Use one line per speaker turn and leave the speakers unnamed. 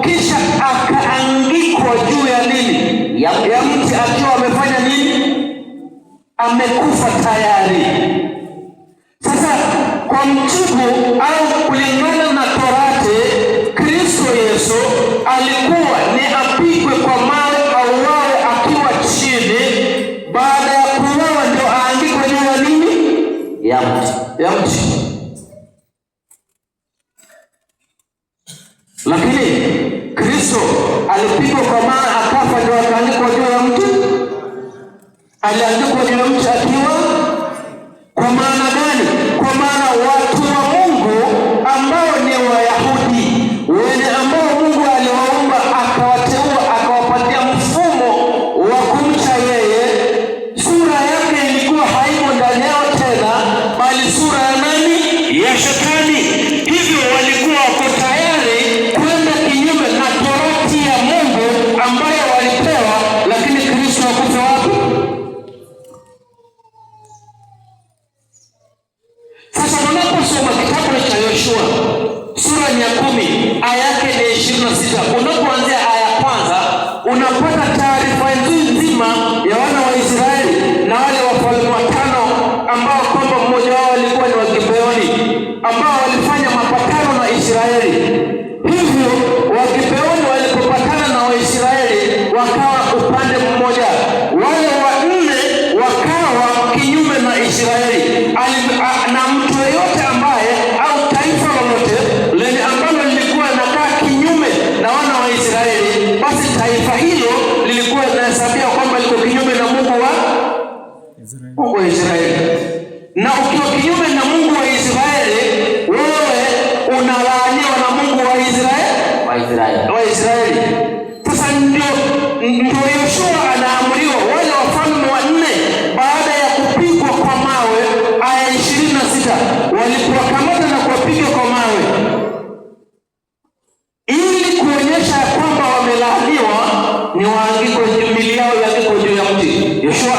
kisha akaangikwa juu ya nini? Ya mti, akiwa amefanya nini? Amekufa tayari. Sasa kwa mjibu au kulingana na Torati, Kristo Yesu alikuwa ni apigwe kwa mawe auawe akiwa chini, baada ya kuuawa ndio aangikwe juu ya nini? Ya mti. Lakini Kristo alipigwa kwa mawe akafa ndio akaangikwa juu ya mti? Aliangikwa juu ya mti akiwa kwa maana gani? Kwa maana watu wa Mungu ambao ni Wayahudi, wale ambao Mungu aliwaumba akawateua akawapatia mfumo wa kumcha yeye, sura yake ilikuwa haimo ndani yao tena, bali sura ya nani? Ya Shetani. Hivyo walikuwa wako tayari kwenda kinyume na Torati ya Mungu ambayo walipewa, lakini Kristo hakufa wapi? Sasa unaposoma kitabu cha Yoshua sura ya 10 aya yake ni 26, unapoanzia aya kwanza unapata taarifa nzima ya wana wa Israeli na wale wafalme watano ambao kwamba mmoja wao alikuwa ni wa Gibeoni, ambao walifanya mapatano na Israeli. Hivyo wa Gibeoni walipopatana na Waisraeli wakawa upande mmoja, wale wanne wakawa kinyume na Israeli. Na mtu yeyote ambaye au taifa lolote lenye ambalo lilikuwa linakaa kinyume na wana wa Israeli, basi taifa hilo lilikuwa linahesabia kwamba liko kinyume na Mungu wa Israeli. Na ukiwa kinyume na Mungu wa Israeli, wewe unalaaniwa na Mungu wa Israeli. Sasa ndio Yoshua anaamriwa wale wafalme wanne, baada ya kupigwa kwa mawe, aya 26, walipowakamata na kuwapiga kwa mawe ili kuonyesha kwamba wamelaaniwa, ni waangikwe, miili yao iangikwe juu ya mti. Yoshua